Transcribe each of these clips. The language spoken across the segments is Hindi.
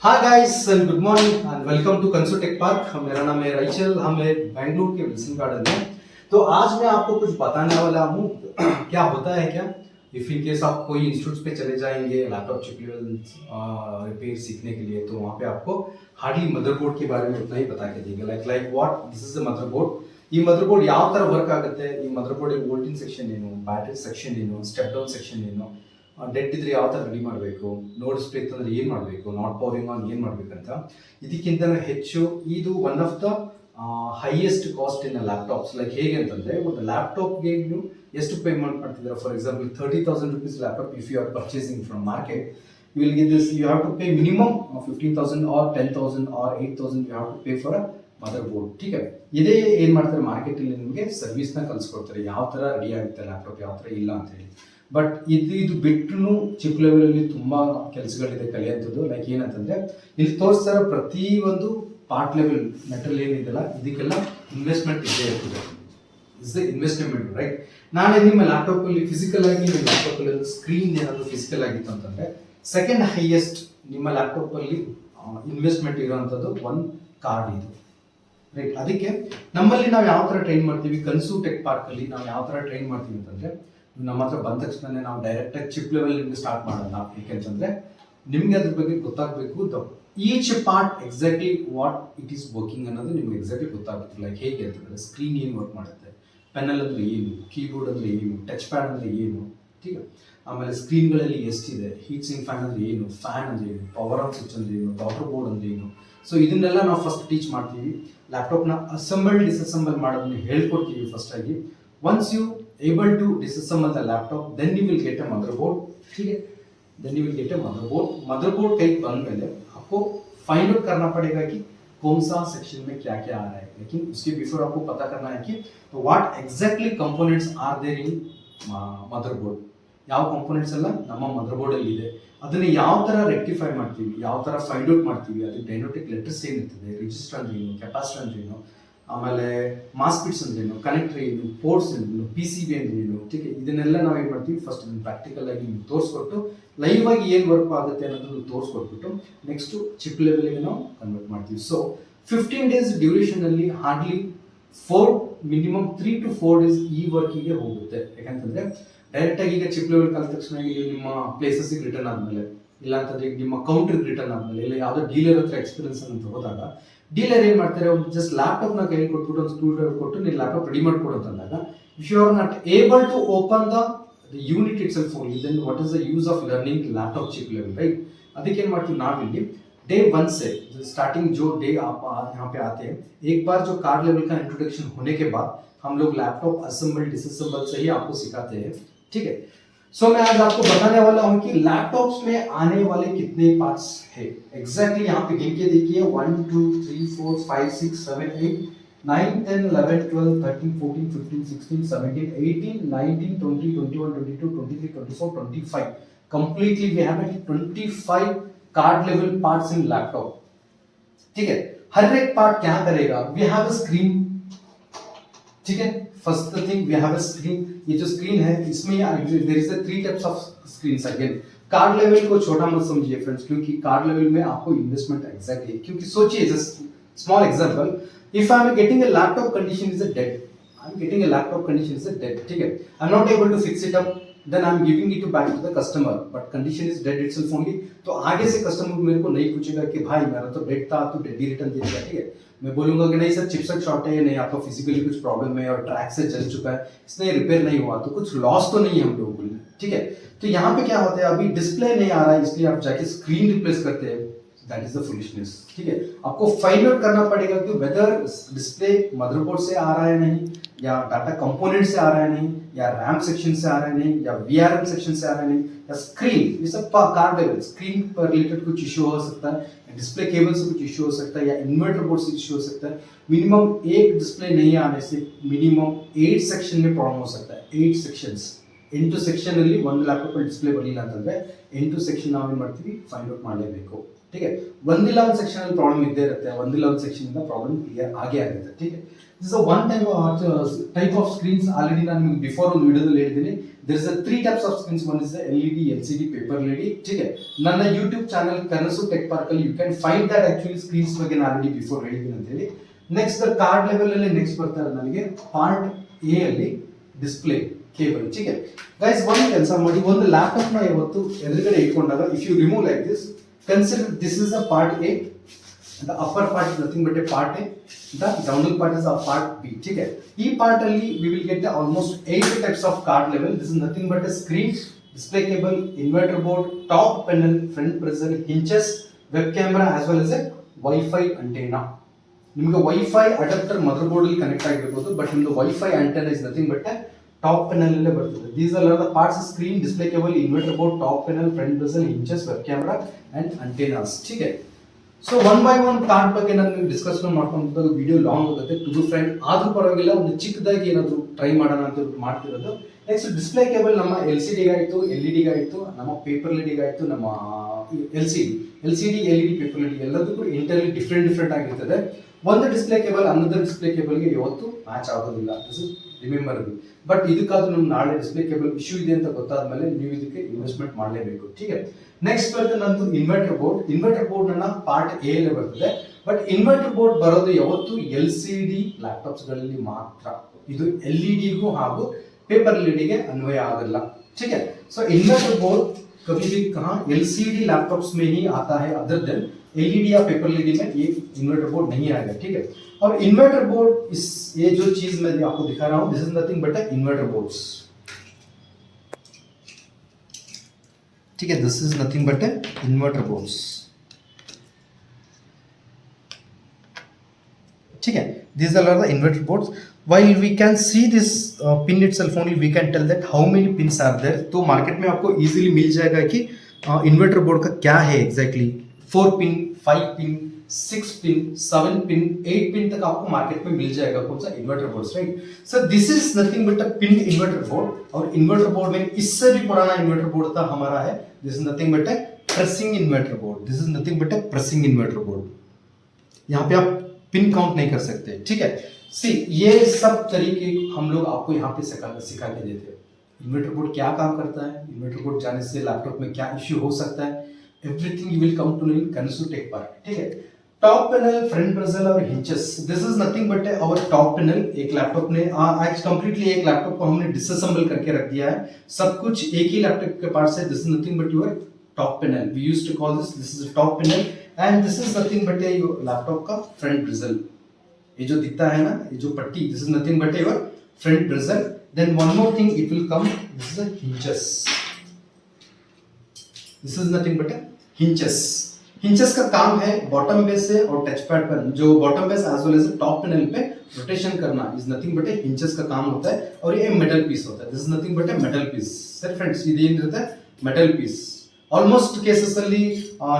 Hi guys and good morning and welcome to कंसू टेक पार्क। मेरा नाम है राइचल, हम है बेंगलुरु के विल्सन गार्डन में। तो आज मैं आपको कुछ बताने वाला हूँ क्या होता है क्या इफ इन केस आप कोई इंस्टीट्यूट पे चले जाएंगे लैपटॉप चिप लेवल रिपेयर सीखने के लिए, तो वहाँ पे आपको हार्डली मदरबोर्ड के बारे में उतना ही बता के देंगे। Like what this is the motherboard. ಈ ಮದರ್ಬೋರ್ಡ್ ಯಾವ ತರ ವರ್ಕ್ ಆಗುತ್ತೆ, ಈ ಮದರ್ಬೋರ್ಡ್ ವೋಲ್ಟೇಜ್ ಸೆಕ್ಷನ್ ಏನು, ಬ್ಯಾಟರಿ ಸೆಕ್ಷನ್ ಏನು, ಸ್ಟೆಪ್ ಡೌನ್ ಸೆಕ್ಷನ್ ಏನು, ಡೆಡ್ ಇದ್ರೆ ಯಾವ ಥರ ರೆಡಿ ಮಾಡಬೇಕು, ನೋ ಡಿಸ್ಪ್ಲೇ ಇತ್ತಂದ್ರೆ ಏನು ಮಾಡಬೇಕು, ನಾಟ್ ಪವರಿಂಗ್ ಆನ್ ಏನು ಮಾಡಬೇಕಂತ ಇದಕ್ಕಿಂತ ಹೆಚ್ಚು ಇದು one of the highest cost in laptops. Like ಹೇಗೆ ಅಂತಂದರೆ ಒಂದು ಲ್ಯಾಪ್ಟಾಪ್ಗೆ ನೀವು ಎಷ್ಟು ಪೇಮೆಂಟ್ ಮಾಡ್ತಿದ್ದೀರಾ. For example 30,000 rupees laptop if you are purchasing from market, you will get this, you have to pay minimum 15,000 or 10,000 or 8,000 you have to pay for a motherboard. ठीक है, ಇದೇ ಏನು ಮಾಡ್ತಾರೆ ಮಾರ್ಕೆಟಲ್ಲಿ ನಿಮಗೆ ಸರ್ವಿಸ್ನ ಕಲಿಸ್ಕೊಡ್ತಾರೆ ಯಾವ ಥರ ರೆಡಿ ಆಗುತ್ತೆ ಲ್ಯಾಪ್ಟಾಪ್, ಯಾವ ಥರ ಇಲ್ಲ ಅಂತ ಹೇಳಿ. ಬಟ್ ಇದು ಬಿಟ್ಟರು ಚಿಪ್ ಲೆವೆಲಲ್ಲಿ ತುಂಬ ಕೆಲಸಗಳಿದೆ ಕಲಿಯೋಂಥದ್ದು. ಲೈಕ್ ಏನಂತಂದರೆ ಇಲ್ಲಿ ತೋರಿಸ್ತಾರೋ ಪ್ರತಿಯೊಂದು ಪಾರ್ಟ್ ಲೆವೆಲ್ ಮೆಟೀರಿಯಲ್ ಏನಿದೆಲ್ಲ ಇದಕ್ಕೆಲ್ಲ ಇನ್ವೆಸ್ಟ್ಮೆಂಟ್ ಇದ್ದೇ ಇರ್ತದೆ. Is the investment right. ನಾಳೆ ನಿಮ್ಮ ಲ್ಯಾಪ್ಟಾಪಲ್ಲಿ ಫಿಸಿಕಲ್ ಆಗಿ ನಿಮ್ಮ ಲ್ಯಾಪ್ಟಾಪಲ್ಲಿ ಸ್ಕ್ರೀನ್ ಏನಾದರೂ ಫಿಸಿಕಲ್ ಆಗಿತ್ತು ಅಂತಂದರೆ ಸೆಕೆಂಡ್ ಹೈಯೆಸ್ಟ್ ನಿಮ್ಮ ಲ್ಯಾಪ್ಟಾಪಲ್ಲಿ ಇನ್ವೆಸ್ಟ್ಮೆಂಟ್ ಇರೋವಂಥದ್ದು ಒಂದು ಕಾರ್ಡ್ ಇದು ರೈಟ್. ಅದಕ್ಕೆ ನಮ್ಮಲ್ಲಿ ನಾವು ಯಾವ ಥರ ಟ್ರೈನ್ ಮಾಡ್ತೀವಿ, ಕನ್ಸೂ ಟೆಕ್ ಪಾರ್ಕಲ್ಲಿ ನಾವು ಯಾವ ಥರ ಟ್ರೈನ್ ಮಾಡ್ತೀವಿ ಅಂತಂದರೆ ನಮ್ಮ ಹತ್ರ ಬಂದ ತಕ್ಷಣ ನಾವು ಡೈರೆಕ್ಟಾಗಿ ಚಿಪ್ ಲೆವೆಲ್ ನಿಮಗೆ ಸ್ಟಾರ್ಟ್ ಮಾಡೋಣ. ಏಕೆಂತಂದರೆ ನಿಮಗೆ ಅದ್ರ ಬಗ್ಗೆ ಗೊತ್ತಾಗಬೇಕು, the each part exactly what it is working ಅನ್ನೋದು ನಿಮ್ಗೆ ಎಕ್ಸಾಕ್ಟ್ಲಿ ಗೊತ್ತಾಗುತ್ತೆ. ಲೈಕ್ ಹೇಗೆ ಅಂತಂದರೆ ಸ್ಕ್ರೀನ್ ಏನು ವರ್ಕ್ ಮಾಡುತ್ತೆ, ಪೆನ್ನಲ್ ಅಂದರೆ ಏನು, ಕೀಬೋರ್ಡ್ ಅಂದರೆ ಏನು, ಟಚ್ ಪ್ಯಾಡ್ ಅಂದರೆ ಏನು, ठीक है. ಆಮೇಲೆ ಸ್ಕ್ರೀನ್ಗಳಲ್ಲಿ ಎಷ್ಟಿದೆ, ಹೀಟ್ ಸಿಂಕ್ ಫ್ಯಾನ್ ಅಂದರೆ ಏನು, ಫ್ಯಾನ್ ಅಂದರೆ ಏನು, ಪವರ್ ಆನ್ ಸ್ವಿಚ್ ಅಂದರೆ ಏನು, ಡಾಟರ್ ಬೋರ್ಡ್ ಅಂದರೆ ಏನು. ಸೊ ಇದನ್ನೆಲ್ಲ ನಾವು ಫಸ್ಟ್ ಟೀಚ್ ಮಾಡ್ತೀವಿ. ಲ್ಯಾಪ್ಟಾಪ್ನ ಅಸೆಂಬಲ್ ಡಿಸಸೆಂಬಲ್ ಮಾಡೋದನ್ನ ಹೇಳ್ಕೊಡ್ತೀವಿ ಫಸ್ಟ್ ಆಗಿ. Once you able to disassemble the laptop, then you will get a motherboard. ठीक है, then you will get a motherboard. motherboard कई बन गए, आपको फाइंड आउट करना पड़ेगा कि कौन सा सेक्शन में क्या क्या आ रहा है. लेकिन उसके बिफोर आपको पता करना है कि what exactly components are there in motherboard. ಯಾವ ಕಂಪೋನೆಂಟ್ಸ್ ಎಲ್ಲ ನಮ್ಮ ಮದರ್ಬೋರ್ಡ್ ಅಲ್ಲಿ ಇದೆ, ಅದನ್ನ ಯಾವ ತರ ರೆಕ್ಟಿಫೈ ಮಾಡ್ತೀವಿ, ಯಾವ ತರ ಫೈಂಡ್ ಔಟ್ ಮಾಡ್ತೀವಿ, ಅದಕ್ಕೆ ಡೈನೋಟಿಕ್ ಲೆಟರ್ಸ್ ಏನಿರ್ತದೆ, ರಿಜಿಸ್ಟರ್ ಅಂದ್ರೆ ಏನು, ಕೆಪಾಸಿಟರ್ ಅಂದ್ರೆ ಏನು, ಆಮೇಲೆ ಮಾಸ್ಪಿಟ್ಸ್ ಅಂದ್ರೆ ಏನು, ಕನೆಕ್ಟರ್ ಏನು, ಪೋರ್ಟ್ಸ್ ಏನು, ಪಿ ಸಿ ಬಿ ಅಂದ್ರೆ ಏನು. ठीक है, ಇದನ್ನೆಲ್ಲ ನಾವು ಏನು ಮಾಡ್ತೀವಿ ಫಸ್ಟ್ ಪ್ರಾಕ್ಟಿಕಲ್ ಆಗಿ ತೋರಿಸ್ಕೊಟ್ಟು ಲೈವ್ ಆಗಿ ಏನು ವರ್ಕ್ ಆಗುತ್ತೆ ಅನ್ನೋದನ್ನು ತೋರಿಸ್ಕೊಟ್ಬಿಟ್ಟು ನೆಕ್ಸ್ಟ್ ಚಿಪ್ ಲೆವೆಲ್ಗೆ ನಾವು ಕನ್ವರ್ಟ್ ಮಾಡ್ತೀವಿ. ಸೊ 15 days ಡ್ಯೂರೇಷನ್ ಅಲ್ಲಿ ಹಾರ್ಡ್ಲಿ ಮಿನಿಮಮ್ 3 to 4 days ಈ ವರ್ಕಿಗೆ ಹೋಗುತ್ತೆ. ಯಾಕಂತಂದ್ರೆ ಡೈರೆಕ್ಟ್ ಆಗಿ ಈಗ ಚಿಪ್ ಲೆವೆಲ್ ಕಲಿತ ತಕ್ಷಣ ನಿಮ್ಮ ಪ್ಲೇಸಸ್ಗೆ ರಿಟರ್ನ್ ಆದ್ಮೇಲೆ, ಇಲ್ಲ ಅಂತಂದ್ರೆ ನಿಮ್ಮ ಕೌಂಟರ್ಗೆ ರಿಟರ್ನ್ ಆದ್ಮೇಲೆ, ಇಲ್ಲ ಯಾವುದೋ ಡೀಲರ್ ಹತ್ರ ಎಕ್ಸ್ಪೀರಿಯನ್ಸ್ ಅಂತ ಹೋದಾಗ ಡೀಲರ್ ಏನ್ ಮಾಡ್ತಾರೆ, ಒಂದು ಜಸ್ಟ್ ಲ್ಯಾಪ್ಟಾಪ್ ನ ಕೈಲಿ ಕೊಟ್ಬಿಟ್ಟು ಒಂದು ಸ್ಕ್ರೂ ಡ್ರೈವರ್ ಕೊಟ್ಟು ನೀವು ಲ್ಯಾಪ್ಟಾಪ್ ರೆಡಿ ಮಾಡ್ಕೊಡು ಅಂತಂದಾಗ if you are not able to open the unit itself only, then what is the use of learning laptop chip level right. ಅದಕ್ಕೆ ಏನ್ ಮಾಡ್ತೀವಿ ನಾವಿಲ್ಲಿ डे 1 से स्टार्टिंग जो डे आप यहाँ पे आते हैं, एक बार जो कार्ड लेवल का इंट्रोडक्शन होने के बाद हम लोग लैपटॉप असेंबल डिसअसेंबल से ही आपको सिखाते हैं. ठीक है, सो मैं आज आपको बताने वाला हूँ कि लैपटॉप्स में आने वाले कितने पार्ट्स है एग्जैक्टली. यहाँ पे गिन के देखिए 1 2 3 4 5 6 7 8 9 10 11 12 13 14 15 16 17 18 19 20 21 22 23 24 25. completely we have 25 card level parts in laptop. ठीक है, हर एक पार्ट क्या करेगा, वी हैव अ स्क्रीन. ठीक है, first thing we have a screen. ये जो स्क्रीन है इसमें there is 3 types of screens. Again card level को छोटा मत समझिए फ्रेंड्स, क्योंकि कार्ड लेवल में आपको इन्वेस्टमेंट एग्जैक्टली, क्योंकि सोचिए just small example, if I am getting a laptop condition is a dead, I am getting a laptop condition is a dead. ठीक है, I am not able to fix it up, then I am giving it back to the customer, but condition is dead itself only. तो आगे से कस्टमर मेरे को नहीं पूछेगा कि भाई मेरा तो डेड था, तो डेड ही रिटर्न दे देगा. ठीक है, मैं बोलूंगा कि नहीं सर चिपसेट शॉर्ट है, नहीं आपका फिजिकली कुछ प्रॉब्लम है और ट्रैक से जल चुका है, इसने रिपेयर नहीं हुआ, तो कुछ लॉस तो नहीं है हम लोगों को. ठीक है, तो यहाँ पे क्या होता है, अभी डिस्प्ले नहीं आ रहा है इसलिए आप जाके स्क्रीन रिप्लेस करते हैं. That is the foolishness. ठीक है, आपको फाइंड आउट करना पड़ेगा कि वेदर डिस्प्ले मदरबोर्ड से आ रहा है नहीं, या डाटा कंपोनेंट से आ रहा है नहीं, या रैम सेक्शन से आ रहा है नहीं, या वीआरएम सेक्शन से आ रहा है नहीं, या स्क्रीन, ये सब कार्ड लेवल स्क्रीन पर रिलेटेड कुछ इश्यू हो सकता है, डिस्प्ले केबल से कुछ इश्यू हो सकता है, या इन्वर्टर बोर्ड से इश्यू हो सकता है. मिनिमम एक डिस्प्ले नहीं आने से मिनिमम 8 सेक्शन में प्रॉब्लम हो सकता है. 8 सेक्शंस, 8 सेक्शन ಅಲ್ಲಿ ಒಂದು ಲ್ಯಾಪ್ಟಾಪ್ ಡಿಸ್ಪ್ಲೇ ಬರಲಿಲ್ಲ ಅಂತಂದ್ರೆ 8 ಸೆಕ್ಷನ್ ನಾವು ಏನು ಮಾಡ್ತೀವಿ ಫೈಂಡ್ ಔಟ್ ಮಾಡಲೇಬೇಕು. ठीक है, ಒಂದಿಲ್ಲ ಒಂದು ಸೆಕ್ಷನ್ ಅಲ್ಲಿ ಪ್ರಾಬ್ಲಮ್ ಇದ್ದೇ ಇರುತ್ತೆ, ಒಂದಿಲ್ಲ ಒಂದು ಸೆಕ್ಷನ್ ಇಂದ ಪ್ರಾಬ್ಲಮ್ ಕ್ಲಿಯರ್ ಆಗೇ ಆಗುತ್ತೆ. ठीक है, this is one type of screens. Already ನಾನು ನಿಮಗೆ ಬಿಫೋರ್ ಒಂದು ವಿಡಿಯೋದಲ್ಲಿ ಹೇಳಿದ್ದೀನಿ, there is a three types of screens. One is the LED, LCD, paper LED. ठीक है, ನನ್ನ YouTube channel ಕನಸು ಟೆಕ್ ಪಾರ್ಕ್ ಅಲ್ಲಿ you can find that actually screens ಬಗ್ಗೆ ನಾನು already before ಹೇಳಿದ್ದೀನಿ ಅಂತ ಹೇಳಿ. ನೆಕ್ಸ್ಟ್ ದ ಕಾರ್ಡ್ ಲೆವೆಲ್ ಅಲ್ಲಿ ನೆಕ್ಸ್ಟ್ ಬರ್ತಾರೆ ನನಗೆ ಪಾರ್ಟ್ ಎ ಅಲ್ಲಿ ಡಿಸ್ಪ್ಲೇ ಕೇಬಲ್. ठीक है ಗೈಸ್, ಒಂದು ಕೆಲಸ ಮಾಡಿ, ಒಂದು ಲ್ಯಾಪ್ಟಾಪ್ ನ ಇವತ್ತು ಎದುರುಗಡೆ ಇಟ್ಕೊಂಡಾಗ if you remove like this, consider this is a part A, the upper part is nothing but a part A, the downward part is a part B. ठीक है, ಈ ಪಾರ್ಟ್ ಅಲ್ಲಿ we will get the almost 8 types of card level. This is nothing but a screen, display cable, inverter board, top panel, front bezel, hinges, web camera as well as a Wi-Fi antenna. ನಿಮಗೆ Wi-Fi adapter ಮದರ್ ಬೋರ್ಡ್ ಅಲ್ಲಿ ಕನೆಕ್ಟ್ ಆಗಿರಬಹುದು, ಬಟ್ ನಿಮಗೆ Wi-Fi antenna is nothing but a top panel ಅಲ್ಲೇ ಬರ್ತದೆ. These are the parts: screen, display cable, inverter board, top panel, front bezel, hinges, web camera and antennas. ठीक है, so one by one card ಬಗ್ಗೆ ನಾನು ಡಿಸ್ಕಸ್ ಮಾಡ್ಕೊಂಡು ವಿಡಿಯೋ ಲಾಂಗ್ ಆಗುತ್ತೆ ಟು ಬಿ ಫ್ರೆಂಡ್, ಆದ್ರೂ ಪರವಾಗಿಲ್ಲ ಒಂದು ಚಿಕ್ಕದಾಗಿ ಏನಾದ್ರು ಟ್ರೈ ಮಾಡೋಣ ಅಂತ ಮಾಡ್ತಿರೋದು. ನೆಕ್ಸ್ಟ್ ಡಿಸ್ಪ್ಲೇ ಕೇಬಲ್ ನಮ್ಮ LCD ಗಾಯಿತು, LED ಗಾಯಿತು, ನಮ್ಮ ಪೇಪರ್ LED ಗಾಯಿತು, ನಮ್ಮ LCD LED ಪೇಪರ್ LED ಎಲ್ಲದಕ್ಕೂ ಇಂಟರ್ಲಿ ಡಿಫ್ರೆಂಟ್ ಆಗಿರ್ತದೆ. ಒಂದು ಡಿಸ್ಪ್ಲೇ ಕೇಬಲ್ ಅನ್ನದರ್ ಡಿಸ್ಪ್ಲೇ ಕೇಬಲ್ಗೆ ಯಾವತ್ತೂ ಮ್ಯಾಚ್ ಆಗೋದಿಲ್ಲ, ದಿಸ್ ಇಸ್ ರಿಮೆಂಬರಬಲ್. ಬಟ್ ಇದಕ್ಕಾದ್ರೂ ನಮ್ಗೆ ನಾಳೆ ಡಿಸ್ಪ್ಲೇ ಕೇಬಲ್ ಇಶ್ಯೂ ಇದೆ ಅಂತ ಗೊತ್ತಾದ್ಮೇಲೆ ನೀವು ಇದಕ್ಕೆ ಇನ್ವೆಸ್ಟ್ಮೆಂಟ್ ಮಾಡಲೇಬೇಕು. ठीक है, ನೆಕ್ಸ್ಟ್ ಬರ್ತದೆ ನಂದು ಇನ್ವರ್ಟರ್ ಬೋರ್ಡ್. ಇನ್ವರ್ಟರ್ ಬೋರ್ಡ್ ನನ್ನ ಪಾರ್ಟ್ ಎ ಅಲ್ಲೇ ಬರ್ತದೆ, ಬಟ್ ಇನ್ವರ್ಟರ್ ಬೋರ್ಡ್ ಬರೋದು ಯಾವತ್ತು LCD ಲ್ಯಾಪ್ಟಾಪ್ಸ್ ಗಳಲ್ಲಿ ಮಾತ್ರ. ಇದು LED ಗೂ ಹಾಗೂ ಪೇಪರ್ LED ಗೆ ಅನ್ವಯ ಆಗಲ್ಲ. ठीक है, सो इन्वर्टर बोर्ड कभी भी कहाँ LCD लैपटॉप्स में ही आता है, अदर देन LED या पेपर LED में ये इन्वर्टर बोर्ड नहीं आएगा. ठीक है, और इन्वर्टर बोर्ड इस ये जो चीज मैं आपको दिखा रहा हूँ, this is nothing but inverter boards. ठीक है, this is nothing but inverter boards. ठीक है, these are the inverter boards. While we can see this pin itself only, we can tell that how many pins are there. तो मार्केट में आपको इजीली मिल जाएगा कि इन्वर्टर बोर्ड का क्या है exactly. 4 pin, 5 pin, 6 pin, 7 pin, 8 pin तक आपको मार्केट में मिल जाएगा कौन सा inverter board, right. So this is nothing but a pin inverter board. और इन्वर्टर बोर्ड में इससे भी पुराना इन्वर्टर बोर्ड था हमारा है, this is nothing but a pressing inverter board. This is nothing but a pressing inverter board. यहाँ पे आप पिन काउंट नहीं कर सकते. ठीक है, सी ये सब तरीके हम लोग आपको यहाँ पे सिखा के देते हैं. इन्वर्टर बोर्ड क्या काम करता है, इन्वर्टर बोर्ड जाने से लैपटॉप में क्या इश्यू हो सकता है, everything you will come to know in कनसु टेक पार्क. ठीक है, टॉप पैनल, फ्रंट बेजल और hinges, this is nothing but our top panel. एक लैपटॉप ने आज कंप्लीटली एक लैपटॉप को हमने डिसअसेंबल करके रख दिया है, सब कुछ एक ही लैपटॉप के पार्ट है. This is nothing but your top panel. We used to call this is top panel and this is nothing but your laptop का फ्रंट बेजल. ये जो दिखता है ना, ये जो पट्टी, this is nothing but your front bezel. Then one more thing it will come, this is hinges. This is nothing but hinges. Hinges का काम है बॉटम बेस से और टच पैड पर, जो bottom base as well as top panel पे रोटेशन करना इज नथिंग बट हिंचेस का काम होता है. और ये मेटल पीस होता है, this is nothing but metal piece. Sir friends, ಇದು ಏನಿರುತ್ತೆ ಮೆಟಲ್ ಪೀಸ್. ಆಲ್ಮೋಸ್ಟ್ ಕೇಸಸ್ ಅಲ್ಲಿ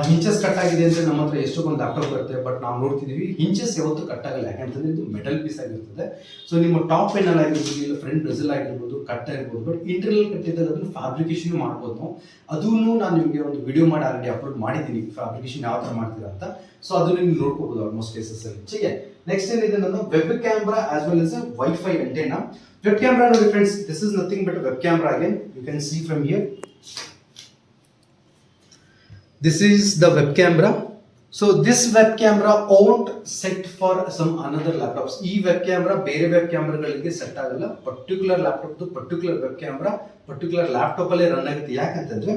ಹಿಂಚಸ್ ಕಟ್ ಆಗಿದೆ ಅಂತ ನಮ್ಮ ಹತ್ರ ಎಷ್ಟೊಂದು ಲ್ಯಾಪ್ಟಾಪ್ ಬರುತ್ತೆ, ಬಟ್ ನಾವು ನೋಡ್ತಿದೀವಿ ಹಿಂಚಸ್ ಯಾವತ್ತೂ ಕಟ್ ಆಗಲ್ಲ, ಯಾಕಂತಂದ್ರೆ ಇದು ಮೆಟಲ್ ಪೀಸ್ ಆಗಿರ್ತದೆ. ಸೊ ನಿಮ್ಮ ಟಾಪ್ ಪೆನಲ್ ಆಗಿರ್ಬೋದು, ಇಲ್ಲ ಫ್ರಂಟ್ ಬೆಜಲ್ ಆಗಿರ್ಬೋದು ಕಟ್ ಆಗಿರ್ಬೋದು, ಬಟ್ ಇಂಟರ್ನಲ್ ಕಟ್ಟಿದಾಗ ಅದನ್ನು ಫ್ಯಾಬ್ರಿಕೇಶನ್ ಮಾಡ್ಬೋದು ನಾವು. ಅದನ್ನು ನಾನು ನಿಮಗೆ ಒಂದು ವಿಡಿಯೋ ಮಾಡಿ ಆಲ್ರೆಡಿ ಅಪ್ಲೋಡ್ ಮಾಡಿದ್ದೀನಿ, ಫ್ಯಾಬ್ರಿಕೇಶನ್ ಯಾವ ತರ ಮಾಡ್ತೀರಾ ಅಂತ. ಸೊ ಅದನ್ನು ನೀವು ನೋಡ್ಕೋಬಹುದು ಆಲ್ಮೋಸ್ಟ್ ಕೇಸಸ್ ಅಲ್ಲಿ. ठीक है, ನೆಕ್ಸ್ಟ್ ಏನಿದೆ ನನ್ನ web camera as well as a Wi-Fi antenna. Web camera ನೋಡಿ friends, this is nothing but web camera. Again you can see from here, this is the web camera. So this web camera won't set for some another laptops. ಈ ವೆಬ್ ಕ್ಯಾಮೆರಾ ಬೇರೆ ವೆಬ್ ಕ್ಯಾಮೆರಾಗಳಿಗೆ ಸೆಟ್ ಆಗಲ್ಲ. Particular laptop particular web camera particular laptop ಅಲ್ಲೇ ರನ್ ಆಗುತ್ತೆ. ಯಾಕಂತಂದ್ರೆ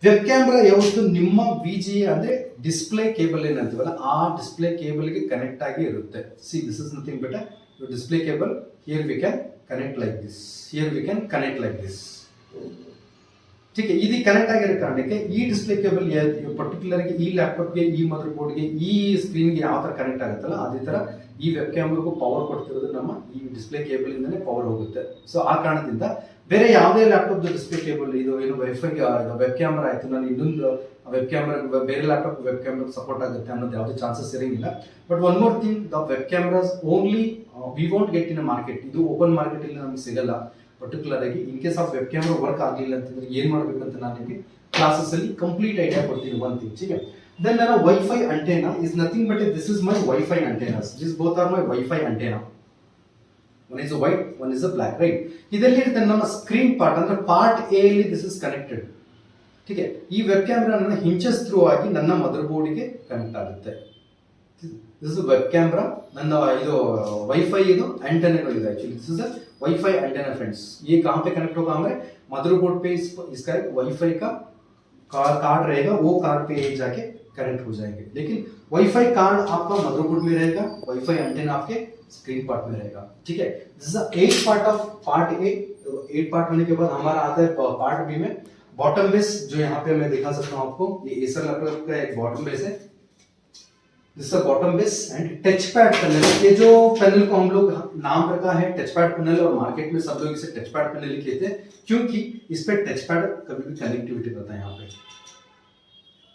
ವೆಬ್ ಕ್ಯಾಮೆರಾ ಯಾವತ್ತು ನಿಮ್ಮ VGA ಅಂದ್ರೆ ಡಿಸ್ಪ್ಲೇ ಕೇಬಲ್ ಏನಂತೀವಲ್ಲ, ಆ ಡಿಸ್ಪ್ಲೇ ಕೇಬಲ್ ಗೆ ಕನೆಕ್ಟ್ ಆಗಿ ಇರುತ್ತೆ. See this is nothing but your display cable. Here we can connect like this, here we can connect like this. ठीक है, ಇದು ಕನೆಕ್ಟ್ ಆಗಿರೋ ಕಾರಣಕ್ಕೆ ಈ ಡಿಸ್ಪ್ಲೇ ಕೇಬಲ್ ಪರ್ಟಿಕ್ಯುಲರ್ ಆಗಿ ಈ ಲ್ಯಾಪ್ಟಾಪ್ಗೆ, ಈ ಮದರ್ ಬೋರ್ಡ್ಗೆ, ಈ ಸ್ಕ್ರೀನ್ಗೆ ಯಾವ ತರ ಕನೆಕ್ಟ್ ಆಗುತ್ತಲ್ಲ, ಅದೇ ತರ ಈ ವೆಬ್ ಕ್ಯಾಮ್ರಾಗೂ ಪವರ್ ಕೊಡ್ತಿರೋದು ನಮ್ಮ ಈ ಡಿಸ್ಪ್ಲೇ ಕೇಬಲ್ ಇಂದನೇ ಪವರ್ ಹೋಗುತ್ತೆ. ಸೊ ಆ ಕಾರಣದಿಂದ ಬೇರೆ ಯಾವುದೇ ಲ್ಯಾಪ್ಟಾಪ್ ಡಿಸ್ಪ್ಲೇ ಕೇಬಲ್ ಇದು ಏನು ವೈಫೈ ವೆಬ್ ಕ್ಯಾಮ್ರಾ ಆಯ್ತು, ನಾನು ಇನ್ನೊಂದು ವೆಬ್ ಕ್ಯಾಮ್ರಾ ಬೇರೆ ಲ್ಯಾಪ್ಟಾಪ್ ವೆಬ್ ಕ್ಯಾಮ್ರಾ ಸಪೋರ್ಟ್ ಆಗುತ್ತೆ ಅನ್ನೋದು ಯಾವುದೇ ಚಾನ್ಸಸ್ ಇರಂಗಿಲ್ಲ. But one more thing, the web cameras only we want get in market. ಇದು ಓಪನ್ ಮಾರ್ಕೆಟ್ ಇಲ್ಲಿ ನಮಗೆ ಸಿಗಲ್ಲ. ಪರ್ಟಿಕ್ಯುಲರ್ ಆಗಿ in case of web camera work ಆಗಲಿಲ್ಲ ಅಂತಂದ್ರೆ ಏನ್ ಮಾಡ್ಬೇಕಂತ ನಾನು ನಿಮಗೆ ಕ್ಲಾಸಸ್ ಅಲ್ಲಿ ಕಂಪ್ಲೀಟ್ ಐಡಿಯಾ ಕೊಡ್ತೀನಿ. ಒನ್ ಥಿಂಗ್, ठीक है. Then ನನ್ನ Wi-Fi antenna is nothing but this is my Wi-Fi antennas. These both are my Wi-Fi antenna. one is a white, one is a black, right? ಇದರಲ್ಲಿ ಇರುತ್ತೆ ನಮ್ಮ ಸ್ಕ್ರೀನ್ ಪಾರ್ಟ್ ಅಂದ್ರೆ ಪಾರ್ಟ್ ಎ ಅಲ್ಲಿ ದಿಸ್ ಇಸ್ ಕನೆಕ್ಟೆಡ್. ठीक है, ಈ ವೆಬ್ ಕ್ಯಾಮ್ರಾ ನನ್ನ ಹಿಂಚಸ್ ಥ್ರೂ ಆಗಿ ನನ್ನ ಮದರ್ ಬೋರ್ಡ್ಗೆ ಕನೆಕ್ಟ್ ಆಗುತ್ತೆ. ದಿಸ್ ಇಸ್ ವೆಬ್ ಕ್ಯಾಮ್ರಾ, ನನ್ನ ಇದು ವೈಫೈ ಇದು एंटेनाಗಳಿದೆ. Actually this is a wifi antenna friends. ये कहां पे कनेक्ट होगा हमारे मदरबोर्ड पे, इसका एक वाईफाई का कार्ड रहेगा, वो कार्ड पे जाके कनेक्ट हो जाएंगे. लेकिन वाईफाई कार्ड आपका मदरबोर्ड में रहेगा, वाईफाई एंटेना आपके स्क्रीन पार्ट में रहेगा. ठीक है, this is 8 part of part A. 8 part होने के बाद हमारा आता है पार्ट बी में बॉटम बेस, जो यहाँ पे मैं दिखा सकता हूँ आपको. ये एसर लैपटॉप का एक बॉटम बेस है. This is bottom base and touch pad panel. ये जो पैनल को हम लोग नाम रखा है टच पैड पैनल, और मार्केट में सब लोग इसे टच पैड पैनल लिख लेते हैं क्योंकि इस पे टच पैड कभी भी कनेक्टिविटी रहता है. यहाँ पे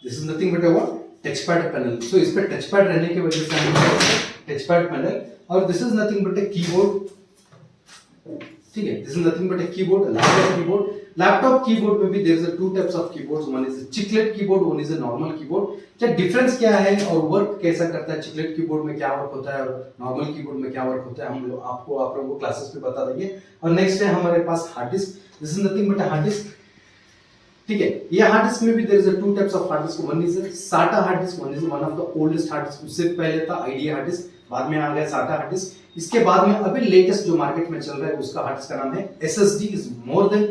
this is nothing but a touch pad panel. So इस पे टच पैड रहने की वजह से हम टच पैड पैनल, और this is nothing but a keyboard. ठीक है, this is nothing but a keyboard, laptop keyboard. Laptop keyboard में भी there is 2 types of keyboards. One is chiclet keyboard, one is a normal keyboard. क्या डिफरेंस क्या है और वर्क कैसा करता है, चिकलेट कीबोर्ड में क्या वर्क होता है और नॉर्मल कीबोर्ड में क्या वर्क होता है, हम लोग आप लोगों को क्लासेस पे बता देंगे. और नेक्स्ट है हमारे पास hard disk. This is nothing but hard disk. ठीक है, ये हार्ड डिस्क में भी there is 2 types of hard disk. One is SATA hard disk, one is one of the oldest hard disk. उससे पहले था आईडिया हार्ड डिस्क, बाद में आ गया साटा हार्ड डिस्क. इसके बाद में अभी लेटेस्ट जो मार्केट में चल रहा है उसका हार्ड डिस्क का नाम है एसएसडी. इज मोर देन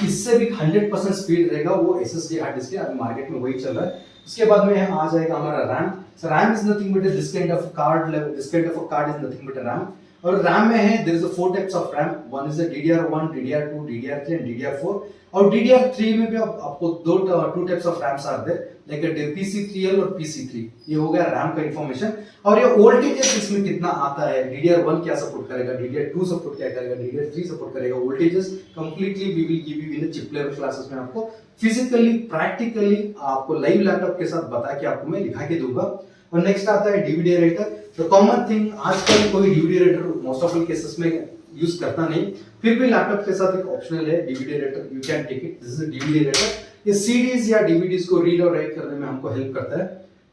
इससे भी 100% स्पीड रहेगा, वो एसएसडी हार्ड डिस्क है. अभी मार्केट में वही चल रहा है. उसके बाद में आ जाएगा हमारा RAM. So RAM is nothing but this kind of card level, this kind of a card is nothing but RAM. और रैम में है there is 4 types of RAM. One is DDR1, DDR2, DDR3 and DDR4. और DDR3 में भी आपको 2 types of RAMs are there, like PC3L और PC3. ये हो गया रैम का इंफॉर्मेशन. और ये वोल्टेजेस इसमें कितना आता है, DDR1 क्या सपोर्ट करेगा, DDR2 सपोर्ट क्या करेगा, DDR3 सपोर्ट करेगा. Voltages completely we will give you in the chip level classes में. आपको फिजिकली प्रैक्टिकली आपको लाइव लैपटॉप के साथ बता के आपको मैं लिखा के दूंगा. और नेक्स्ट आता है DVD writer. The common thing, आजकल कोई DVD writer most of the cases में यूज करता नहीं, फिर भी लैपटॉप के साथ एक ऑप्शनल है DVD writer. You can take it. This is DVD writer. ये सीडीज या डीवीडीज को रीड और राइट करने में हमको हेल्प करता है.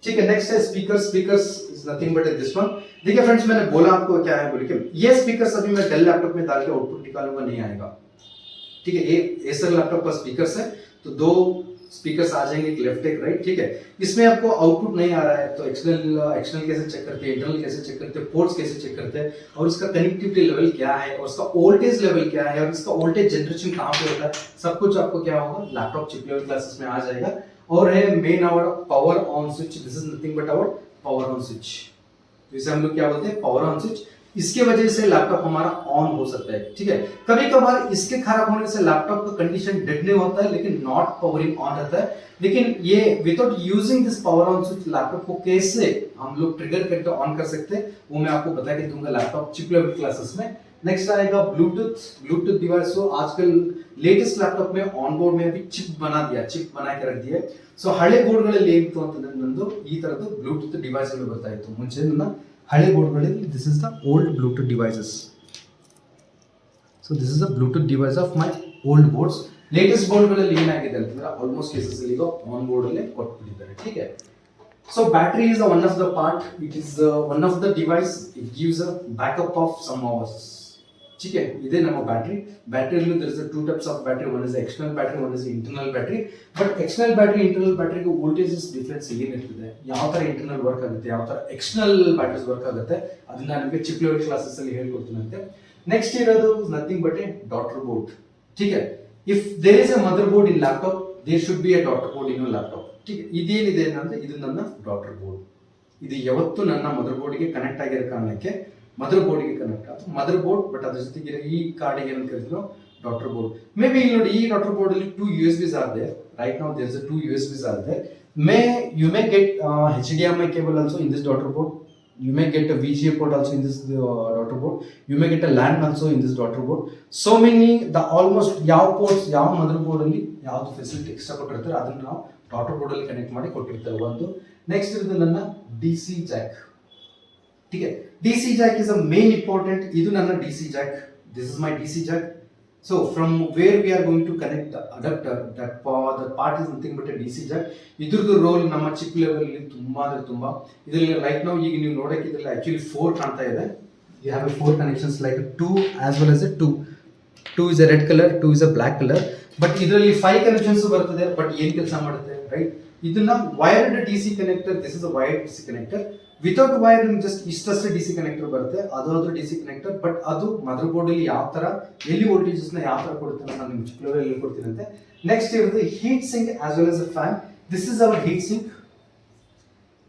ठीक है, नेक्स्ट है speaker. Speakers is nothing but this one. देखिए फ्रेंड्स, मैंने बोला आपको क्या है बोल के, ये स्पीकर्स अभी मैं डेल लैपटॉप में डाल के आउटपुट निकालूंगा, नहीं आएगा. ठीक है, ये एसर लैपटॉप का स्पीकर्स है, तो 2 स्पीकर्स आ जाएंगे, एक लेफ्ट एक राइट. ठीक है, इसमें आपको आउटपुट नहीं आ रहा है तो एक्सटर्नल कैसे चेक करते हैं, इंटरनल कैसे चेक करते हैं, पोर्ट्स कैसे चेक करते हैं, और उसका कनेक्टिविटी लेवल क्या है, और उसका वोल्टेज लेवल क्या है, और इसका वोल्टेज जनरेशन कहां पे होता है, सब कुछ आपको क्या होगा लैपटॉप चिप लेवल क्लासेस में आ जाएगा. और है main our power on switch. This is nothing but our power on switch. इसे हम लोग क्या बोलते हैं, पावर ऑन स्विच. इसके वजह से लैपटॉप हमारा ऑन हो सकता है. ठीक है, कभी कभार इसके खराब होने से लैपटॉप का कंडीशन डेड नहीं होता है, लेकिन नॉट पावरिंग ऑन रहता है. लेकिन ये without using this power on switch laptop को कैसे हम लोग ट्रिगर करके ऑन कर सकते हैं, वो मैं आपको बता के दूंगा लैपटॉप चिप लेवल क्लासेस में. नेक्स्ट आएगा ब्लूटूथ डिवाइस. सो आजकल लेटेस्ट लैपटॉप में ऑन बोर्ड में अभी चिप बना के रख दिया. सो ಹಳೆ ಬೋರ್ಡ್ಗಳಲ್ಲಿ ಏನಿತ್ತು ಅಂತಂದ್ರೆ ನಂದು ಈ ತರದ್ದು ಬ್ಲೂಟೂತ್ ಡಿವೈಸ್ ಗಳು ಬರ್ತಾ ಇತ್ತು ಮುಂಚೆ. ನನ್ನ ಹಳೆ ಬೋರ್ಡ್ಗಳಲ್ಲಿ this is the old Bluetooth devices. So this is the Bluetooth device of my old boards. Latest ಬೋರ್ಡ್ಗಳಲ್ಲಿ ಏನಾಗಿದೆ ಅಂತಂದ್ರೆ ಆಲ್ಮೋಸ್ಟ್ ಕೇಸಸ್ ಅಲ್ಲಿ ಈಗ ಆನ್ ಬೋರ್ಡ್ ಅಲ್ಲೇ ಕೊಟ್ಬಿಟ್ಟಿದ್ದಾರೆ. ठीक है, so battery is one of the part. It is one of the device. It gives a backup of some hours. ठीक है, इधे ನಮ್ಮ battery. ಬ್ಯಾಟರಿಯಲ್ಲಿ there is a 2 types of battery. One is the external battery, one is the internal battery. But external battery, internal battery ಗೆ voltages difference ಏನಿರ್ತದೆ, ಯಾವ ತರ ಇಂಟರ್ನಲ್ ವರ್ಕ್ ಆಗುತ್ತೆ, ಯಾವ ತರ ಎಕ್ಸ್ಟರ್ನಲ್ ಬ್ಯಾಟರೀಸ್ ವರ್ಕ್ ಆಗುತ್ತೆ, ಅದನ್ನ ನಿಮಗೆ ಚಿಪ್ ಲೆವೆಲ್ ಕ್ಲಾಸಸ್ ಅಲ್ಲಿ ಹೇಳ್ಕೊಡ್ತೀನಂತೆ. ನೆಕ್ಸ್ಟ್ ಇರೋದು nothing but A daughter board. ठीक है, if there is a motherboard in laptop, there should be a daughter board in your laptop. ठीक है, ಇದೇನಿದೆ ಅಂದ್ರೆ ಇದು ನನ್ನ ಡಾಟರ್ ಬೋರ್ಡ್. ಇದು ಯಾವತ್ತು ನನ್ನ ಮದರ್ ಬೋರ್ಡ್ಗೆ ಕನೆಕ್ಟ್ ಆಗಿರೋ ಕಾರಣಕ್ಕೆ ಮದರ್ ಬೋರ್ಡ್ಗೆ ಕನೆಕ್ಟ್ ಆಯ್ತು ಮದರ್ ಬೋರ್ಡ್. ಬಟ್ ಅದ್ರ ಜೊತೆಗೆ ಈ ಕಾರ್ಡಿಗೆ ಏನಂತ ಕರಿತೀವಿ ಡಾಟರ್ ಬೋರ್ಡ್. ಮೇ ಬಿ ಇಲ್ಲಿ ನೋಡಿ, ಈ ಡಾಟರ್ ಬೋರ್ಡ್ ಅಲ್ಲಿ 2 USBs are there. Right now there is a 2 USBs are there. You may get HDMI cable also in this daughter board. You may get a VGA port also in this daughter board. You may get a LAN also in this daughter board. So many, the almost ಯಾವ ports ಯಾವ ಮದರ್ ಬೋರ್ಡ್ ಅಲ್ಲಿ ಯಾವ್ದು ಫೆಸಿಲಿಟಿ ಎಕ್ಸ್ಟ್ರಾ ಕೊಟ್ಟಿರ್ತಾರೆ ಅದನ್ನ ನಾವು ಡಾಟರ್ ಬೋರ್ಡ್ ಅಲ್ಲಿ ಕನೆಕ್ಟ್ ಮಾಡಿ ಕೊಟ್ಟಿರ್ತಾರೆ. ಒಂದು ನೆಕ್ಸ್ಟ್ ಇರೋದು ನನ್ನ DC jack. ठीक है, DC jack is a main important. ಇದು ನನ್ನ DC jack. This is my DC jack. So from where we are going to connect the adapter, the part is nothing but a DC jack. ಇದ್ರದ್ದು ರೋಲ್ ನಮ್ಮ ಚಿಪ್ ಲೆವೆಲ್ ಅಲ್ಲಿ ತುಂಬಾ ಅಂದ್ರೆ ತುಂಬಾ. ಇದರಲ್ಲಿ ರೈಟ್ ನಾವು ಈಗ ನೀವು ನೋಡಕ್ಕೆ ಇದರಲ್ಲಿ ಆಕ್ಚುಲಿ 4 ಕಾಣ್ತಾ ಇದೆ. you have a 4 connections like a 2 as well as a 2. 2 is a red color, 2 is a black color. But ಇದರಲ್ಲಿ 5 ಕನೆಕ್ಷನ್ಸ್ ಬರ್ತದೆ. ಬಟ್ ಏನ್ ಕೆಲಸ ಮಾಡುತ್ತೆ ರೈಟ್, ಇದನ್ನ wired D C connector, this is a wired D C connector. Without wire just ಇಷ್ಟಷ್ಟೇ ಡಿ ಸಿ ಕನೆಕ್ಟರ್ ಬರುತ್ತೆ, ಅದಾದ್ರೂ ಡಿ ಸಿ ಕನೆಕ್ಟರ್. ಬಟ್ ಅದು ಮದರ್ ಬೋರ್ಡ್ ಅಲ್ಲಿ ಯಾವ ತರ ಎಲ್ಲಿ ವೋಲ್ಟೇಜಸ್ ನ ಯಾವ ತರ ಕೊಡುತ್ತೆ ಅಂತ ನಾನು ನಿಮ್ಗೆ ಚಿಕ್ಕದಲ್ಲಿ ಹೇಳ್ಕೊಡ್ತೀನಂತೆ. ನೆಕ್ಸ್ಟ್ ಇರುತ್ತೆ heat sink as well as a fan. This is our heat sink.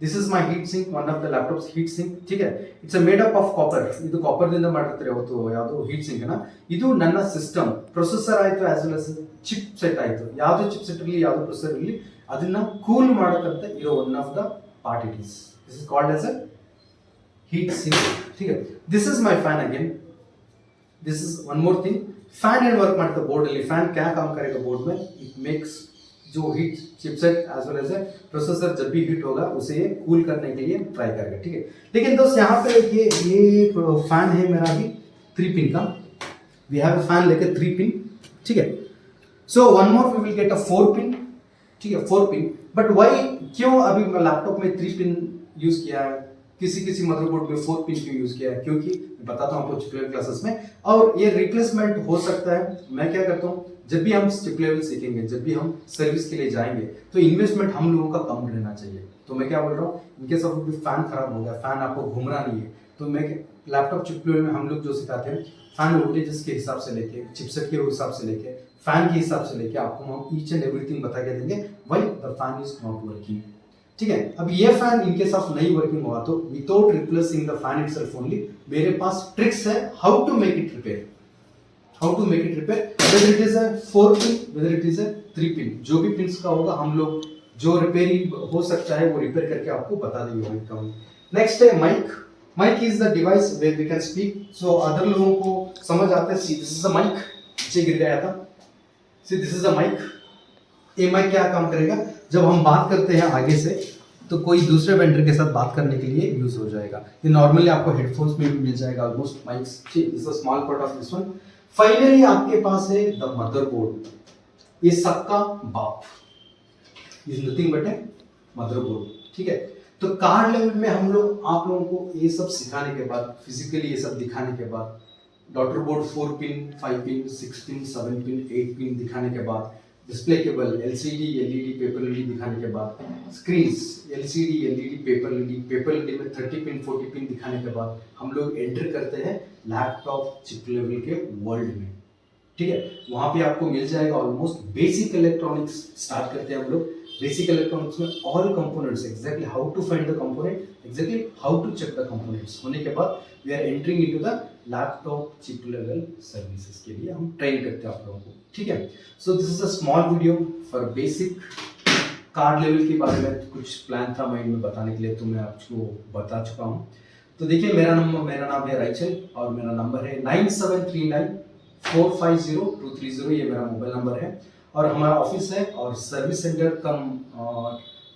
This is my heat sink, one of the laptop's heat sink. ठीक है, it's a made up of copper. ಇದು ಕಾಪರ್ ದಿಂದ ಮಾಡಿರ್ತಾರೆ ಅವತ್ತು ಯಾವುದು ಹೀಟ್ ಸಿಂಕ್ ನ. ಇದು ನನ್ನ ಸಿಸ್ಟಮ್ ಪ್ರೊಸೆಸರ್ ಆಯ್ತು as well as chip set ಆಯ್ತು. ಯಾವ್ದು ಚಿಪ್ ಸೆಟ್ ಇರಲಿ ಯಾವ್ದು ಪ್ರೊಸೆಸರ್ ಇರಲಿ ಅದನ್ನ ಕೂಲ್ ಮಾಡಕಂತ ಇರೋ one of the part it is. This is called as a heat sink. ठीक है, this is my fan again. This is one more thing. Fan and work ಮಾಡ್ತಾ बोर्ड ಅಲ್ಲಿ फैन क्या काम करेगा बोर्ड में, इट मेक्स जो heat chipset as well as a processor जब भी हीट होगा उसे कूल करने के लिए ट्राई करेगा. ठीक है, लेकिन दोस्त यहाँ पे ये फैन है मेरा भी 3 पिन का. वी हैव अ फैन लेके 3 पिन. ठीक है, so one more we will get a 4 pin. ठीक है, 4 पिन. बट व्हाई, क्यों अभी मैं लैपटॉप में 3 पिन यूज किया है, किसी मदरबोर्ड में 4 पिन क्यों यूज किया है, क्योंकि मैं बताता हूँ आपको स्टिप क्लासेस में. और ये रिप्लेसमेंट हो सकता है. मैं क्या करता हूँ, जब भी हम स्टिप लेवल सीखेंगे, जब भी हम सर्विस के लिए जाएंगे, तो इन्वेस्टमेंट हम लोगों का कम रहना चाहिए. तो मैं क्या बोल रहा हूँ, इनकेस ऑफ फैन खराब हो गया, फैन आपको घूम रहा नहीं है, तो मैं लैपटॉप चिप लेवल में हम लोग जो सिखाते हैं फैन वोल्टेजेस के हिसाब से लेके, चिपसेट के हिसाब से लेके, फैन के हिसाब से लेके आपको हम ईच एंड एवरीथिंग बता के देंगे why the fan is not working. ठीक है, अब ये फैन इनकेस ऑफ नहीं वर्किंग हुआ तो without replacing the fan itself only मेरे पास ट्रिक्स है how to make it repair. whether it is a 4 pin, whether it is a 3 pin, जो भी पिन्स का होगा हम लोग जो रिपेयरिंग हो सकता है वो रिपेयर करके आपको बता देंगे. नेक्स्ट है mic. Mic is the device where we can speak. So other लोगों को समझ आता है. See this is a mic, नीचे गिर गया था. See this is a mic. ये माइक क्या काम करेगा, जब हम बात करते हैं आगे से तो कोई दूसरे वेंडर के साथ बात करने के लिए यूज हो जाएगा. ये नॉर्मली आपको हेडफोन्स में भी मिल जाएगा almost mics. This a small part of this one. Finally आपके पास है द मदरबोर्ड. ये सबका बाप is nothing but A motherboard. ठीक है, तो कार्ड लेवल में हम लोग आप लोगों को ये सब सिखाने के बाद, फिजिकली ये सब दिखाने के बाद, daughter board 4 pin, 5 pin, 6 pin, 7 pin, 8 pin दिखाने के बाद, display cable LCD, LED, paper LED दिखाने के बाद, screens LCD, LED, paper LED में 30 पिन, 40 पिन दिखाने के बाद हम लोग एंटर करते हैं लैपटॉप चिप लेवल के वर्ल्ड में. ठीक है, वहां पे आपको मिल जाएगा ऑलमोस्ट बेसिक इलेक्ट्रॉनिक्स. स्टार्ट करते हैं हम लोग बेसिक इलेक्ट्रॉनिक्स में all components, exactly how to find the component, exactly how to check the components. होने के बाद we are entering into the laptop chip level services के लिए हम ट्रेन करते हैं आप लोगों को. ठीक है, सो this is a small video for basic card level के बारे में. कुछ प्लान था माइंड में बताने के लिए तो मैं आपको बता चुका हूँ. तो देखिए मेरा नाम है राइचल और मेरा नंबर है 9739450230. ये मेरा मोबाइल नंबर है और हमारा ऑफिस है और सर्विस सेंटर कम.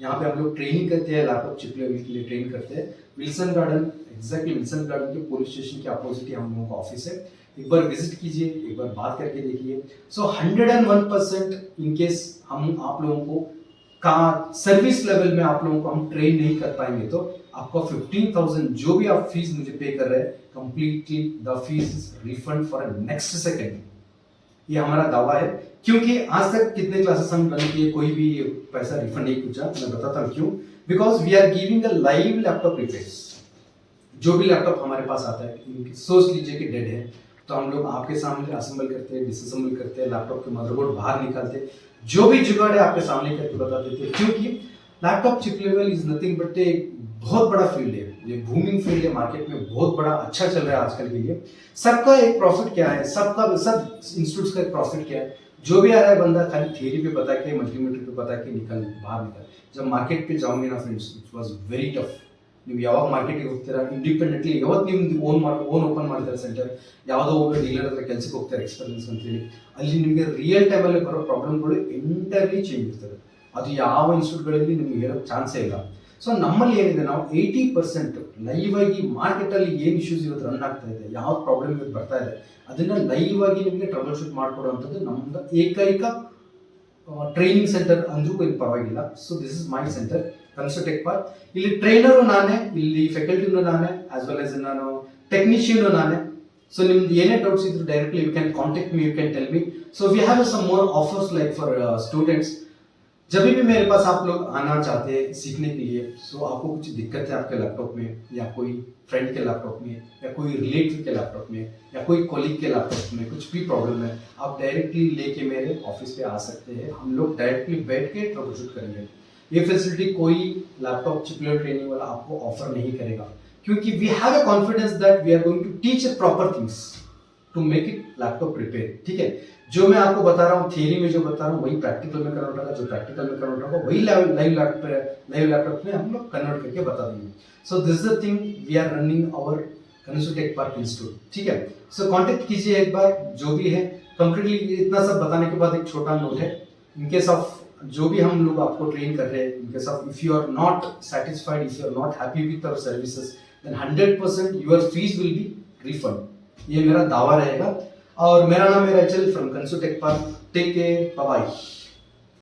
यहाँ पे हम लोग ट्रेनिंग करते हैं, लैपटॉप चिप लेवल के लिए ट्रेन करते हैं. Wilson garden, exactly Wilson garden के पुलिस स्टेशन के अपोजिट हम लोगों का ऑफिस है. एक बार विजिट कीजिए, एक बार बात करके देखिए. सो 101% इनकेस हम आप लोगों को का सर्विस लेवल में आप लोगों को हम ट्रेन नहीं कर पाएंगे तो आपका 15,000 जो भी आप फीस मुझे पे कर रहे हैं completely the fees is refund for next second. ये हमारा दावा है क्योंकि आज तक कितने क्लासेस हम रन किए कोई भी पैसा रिफंड नहीं पूछा. मैं बताता हूँ क्यों. Because we are giving a live laptop repairs. जो भी लैपटॉप हमारे पास आता है सोच लीजिए कि डेड है तो हम लोग आपके सामने असेंबल करते हैं, डिसअसेंबल करते हैं, लैपटॉप के मदरबोर्ड बाहर निकालते हैं, जो भी जुगाड़ है आपके सामने करके बता देते हैं. क्योंकि laptop chip level is nothing but a बहुत बड़ा फील्ड है. ये बूमिंग फील्ड है, मार्केट में बहुत बड़ा अच्छा चल रहा है आजकल के लिए. सबका एक प्रॉफिट क्या है, सब इंस्टीट्यूट्स का एक प्रॉफिट क्या है. जो भी आ रहा है बंदा खाली थियरी पे बता के, मल्टीमीटर पे बता के बाहर निकल. जब मार्केट पे जाओगे ना friends, it was very tough. ನೀವು ಯಾವಾಗ ಮಾರ್ಕೆಟಿಗೆ ಹೋಗ್ತೀರಾ, ಇಂಡಿಪೆಂಡೆಂಟ್ಲಿ ಯಾವತ್ತು ನಿಮ್ದು ಓನ್ ಓಪನ್ ಮಾಡ್ತಾರೆ ಸೆಂಟರ್, ಯಾವುದೋ ಒಬ್ಬ ಡೀಲರ್ ಹತ್ರ ಕೆಲಸಕ್ಕೆ ಹೋಗ್ತಾರೆ ಎಕ್ಸ್ಪೀರಿಯನ್ಸ್ ಅಂತೇಳಿ, ಅಲ್ಲಿ ನಿಮಗೆ ರಿಯಲ್ ಟೈಮಲ್ಲಿ ಬರೋ ಪ್ರಾಬ್ಲಮ್ಗಳು ಎಂಟೈರ್ಲಿ ಚೇಂಜ್ ಇರ್ತದೆ. ಅದು ಯಾವ ಇನ್ಸ್ಟಿಟ್ಯೂಟ್ಗಳಲ್ಲಿ ನಿಮ್ಗೆ ಹೇಳೋಕ್ಕೆ ಚಾನ್ಸೇ ಇಲ್ಲ. ಸೊ ನಮ್ಮಲ್ಲಿ ಏನಿದೆ, ನಾವು 80% ಲೈವ್ ಆಗಿ ಮಾರ್ಕೆಟಲ್ಲಿ ಏನು ಇಶ್ಯೂಸ್ ಇವತ್ತು ರನ್ ಆಗ್ತಾ ಇದೆ, ಯಾವ ಪ್ರಾಬ್ಲಮ್ ಇವತ್ತು ಬರ್ತಾ ಇದೆ, ಅದನ್ನ ಲೈವ್ ಆಗಿ ನಿಮಗೆ ಟ್ರಬಲ್ ಶೂಟ್ ಮಾಡಿಕೊಡುವಂಥದ್ದು ನಮ್ದು ಏಕೈಕ ಟ್ರೈನಿಂಗ್ ಸೆಂಟರ್ ಅಂದ್ರೂ ಏನು ಪರವಾಗಿಲ್ಲ. So this is my centre Consutech Park. ಇಲ್ಲಿ ಟ್ರೈನರು ನಾನೇ, ಇಲ್ಲಿ ಫ್ಯಾಕಲ್ಟಿನೂ ನಾನೇ, ಆಸ್ ವೆಲ್ ಆಸ್ ನಾನು ಟೆಕ್ನಿಷಿಯನ್ ನಾನೇ. ಸೊ ನಿಮ್ದು ಏನೇ ಡೌಟ್ಸ್ ಇದ್ರು directly you can contact me, you can tell me. So we have some more offers like for students. जब भी मेरे पास आप लोग आना चाहते हैं सीखने के लिए, सो आपको कुछ दिक्कत है आपके लैपटॉप में या कोई फ्रेंड के लैपटॉप में या कोई रिलेटिव के लैपटॉप में या कोई कोलीग के लैपटॉप में कुछ भी प्रॉब्लम है, आप डायरेक्टली लेके मेरे ऑफिस पे आ सकते हैं. हम लोग डायरेक्टली बैठ के ट्रबल शूट करेंगे. ये फैसिलिटी कोई लैपटॉप चिप लेवल ट्रेनिंग वाला आपको ऑफर नहीं करेगा, क्योंकि we have a confidence that we are going to teach a proper things to make it laptop prepare. ठीक है, जो मैं आपको बता रहा हूँ थियरी में जो बता रहा हूँ वही प्रैक्टिकल में कन्वर्ट होगा, जो प्रैक्टिकल में कन्वर्ट होगा वही लाइव लैपटॉप में हम लोग कन्वर्ट करके बता देंगे. So this is the thing we are running our Consutech Park institute. ठीक है, सो कांटेक्ट कीजिए एक बार जो भी है. कंप्लीटली इतना सब बताने के बाद एक छोटा नोट है, इन केस ऑफ जो भी हम लोग आपको ट्रेन कर रहे हैं, in case of if you are not satisfied, if you are not happy with our services, then 100% your fees will be refund. ये मेरा दावा रहेगा. और मेरा नाम है Rachel from Consutech Park. Take care, bye bye.